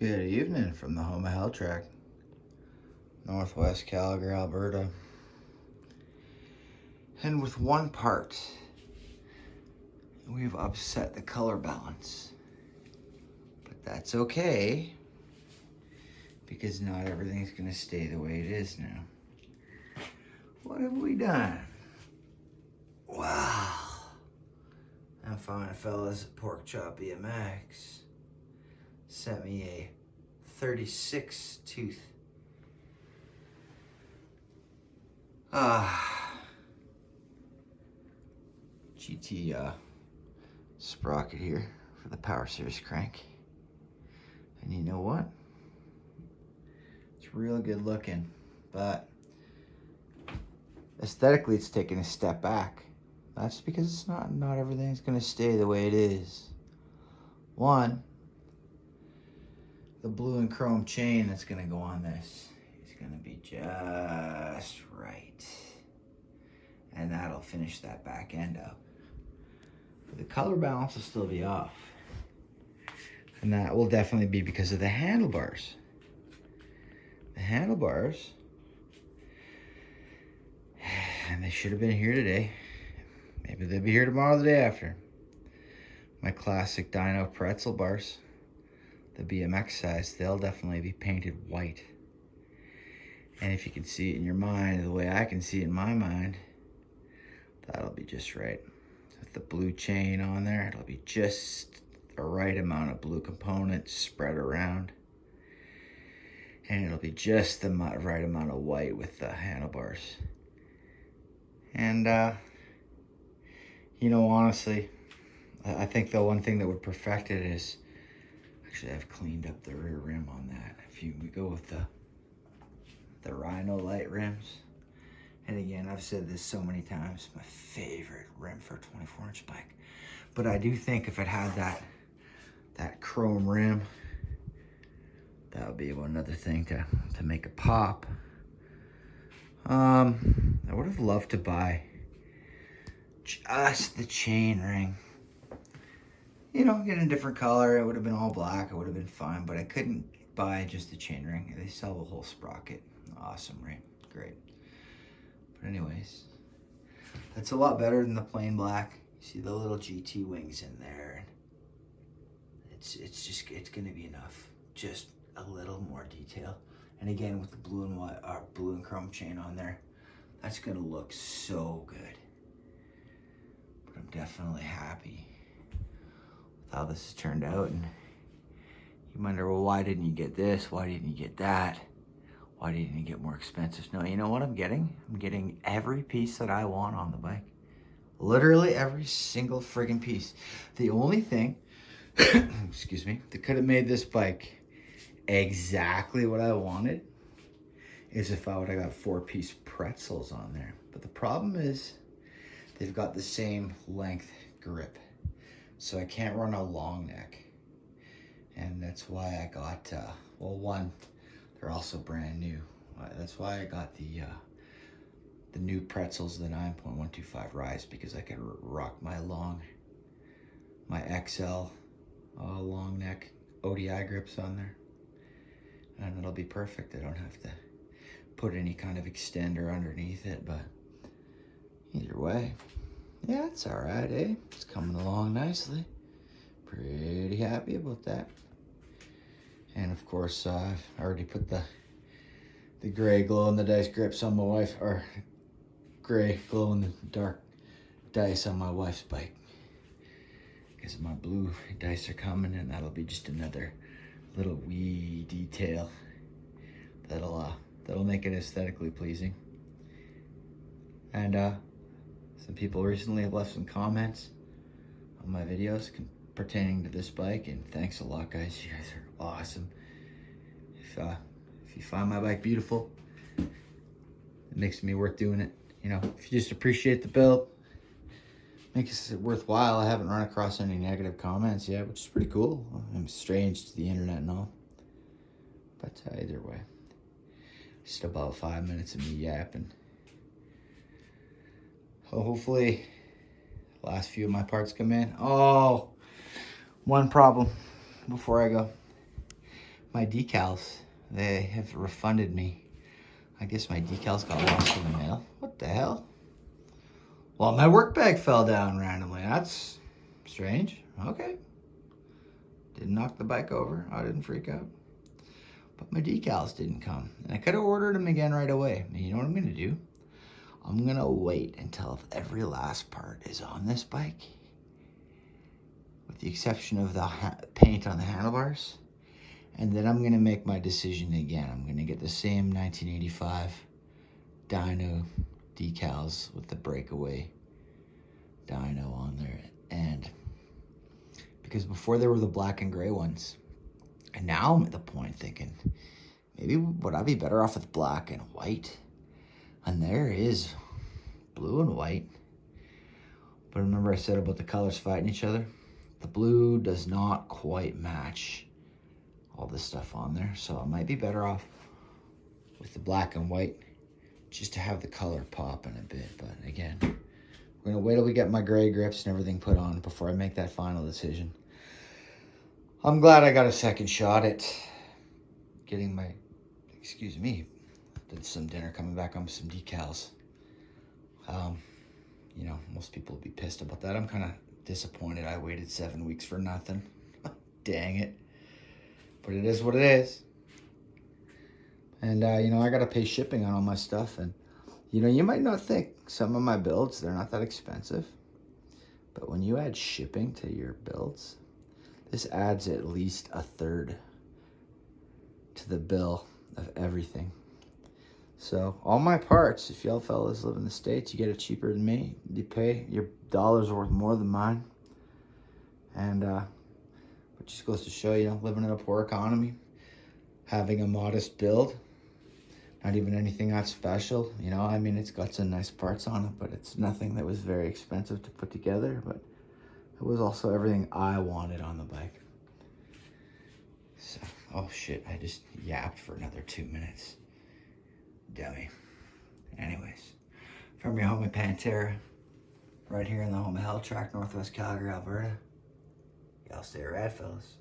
Good evening from the home of Hell Track, Northwest Calgary, Alberta. And with one part, we've upset the color balance. But that's okay, because not everything's gonna stay the way it is now. What have we done? Wow. I'm fine, fellas. Pork Chop BMX sent me a 36 tooth GT sprocket here for the Power Series crank. And you know what? It's real good looking, but aesthetically it's taking a step back. That's because it's not everything's gonna stay the way it is. One, the blue and chrome chain that's gonna go on this is gonna be just right. And that'll finish that back end up. But the color balance will still be off. And that will definitely be because of the handlebars. The handlebars, and they should have been here today. Maybe they'll be here tomorrow or the day after. My classic Dyno pretzel bars, the BMX size, they'll definitely be painted white. And if you can see it in your mind the way I can see it in my mind, that'll be just right. With the blue chain on there, it'll be just the right amount of blue components spread around. And it'll be just the right amount of white with the handlebars. And, you know, honestly, I think the one thing that would perfect it is, actually I've cleaned up the rear rim on that. If we go with the Rhino light rims, and again, I've said this so many times, my favorite rim for a 24-inch bike. But I do think if it had that chrome rim, that would be another thing to make a pop. I would have loved to buy just the chain ring. You know, get a different color. It would have been all black. It would have been fine, but I couldn't buy just the chain ring. They sell the whole sprocket. Awesome ring, great. But anyways, that's a lot better than the plain black. You see the little GT wings in there. It's gonna be enough. Just a little more detail. And again, with the blue and white, blue and chrome chain on there, that's gonna look so good. But I'm definitely happy with how this has turned out. And you wonder, well, why didn't you get this? Why didn't you get that? Why didn't you get more expensive? No, you know what I'm getting? I'm getting every piece that I want on the bike. Literally every single friggin' piece. The only thing, excuse me, that could have made this bike exactly what I wanted is if I would have got 4-piece pretzels on there. But the problem is they've got the same length grip. So I can't run a long neck. And that's why I got, well, one, they're also brand new. That's why I got the new pretzels, the 9.125 Rise, because I can rock my XL long neck ODI grips on there. And it'll be perfect. I don't have to put any kind of extender underneath it, but either way, yeah, it's all right, eh? It's coming along nicely. Pretty happy about that. And of course, I've already put the gray glow in the dice grips on my wife, or gray glow in the dark dice on my wife's bike. Because my blue dice are coming, and that'll be just another little wee detail that'll make it aesthetically pleasing. And some people recently have left some comments on my videos pertaining to this bike, and thanks a lot, guys. You guys are awesome. If you find my bike beautiful, it makes me worth doing it. You know, if you just appreciate the build, makes it worthwhile. I haven't run across any negative comments yet, which is pretty cool. I'm strange to the internet and all, but either way, just about 5 minutes of me yapping. So hopefully last few of my parts come in. Oh, one problem before I go. my decals, they have refunded me. I guess my decals got lost in the mail. What the hell? Well, my work bag fell down randomly. That's strange. Okay. Didn't knock the bike over. I didn't freak out. But my decals didn't come. And I could have ordered them again right away. And you know what I'm going to do? I'm going to wait until every last part is on this bike, with the exception of the paint on the handlebars. And then I'm going to make my decision again. I'm going to get the same 1985 Dyno decals with the breakaway Dyno on there. And because before there were the black and gray ones. And now I'm at the point thinking, maybe would I be better off with black and white? And there is blue and white. But remember I said about the colors fighting each other? The blue does not quite match all this stuff on there. So I might be better off with the black and white just to have the color pop in a bit. But again, we're gonna wait till we get my gray grips and everything put on before I make that final decision. I'm glad I got a second shot at getting my, excuse me, did some dinner, coming back on some decals. You know, most people would be pissed about that. I'm kind of disappointed I waited 7 weeks for nothing. Dang it. But it is what it is. And, you know, I got to pay shipping on all my stuff. And, you know, you might not think some of my builds, they're not that expensive. But when you add shipping to your builds, this adds at least a third to the bill of everything. So all my parts, if y'all fellas live in the States, you get it cheaper than me. You pay, your dollars are worth more than mine. And it just goes to show, you know, living in a poor economy, having a modest build, not even anything that special. You know, I mean, it's got some nice parts on it, but it's nothing that was very expensive to put together. But it was also everything I wanted on the bike. So, oh shit, I just yapped for another 2 minutes. Dummy. Anyways, from your home in Pantera, right here in the home of Hell Track, Northwest Calgary, Alberta. Y'all stay rad, fellas.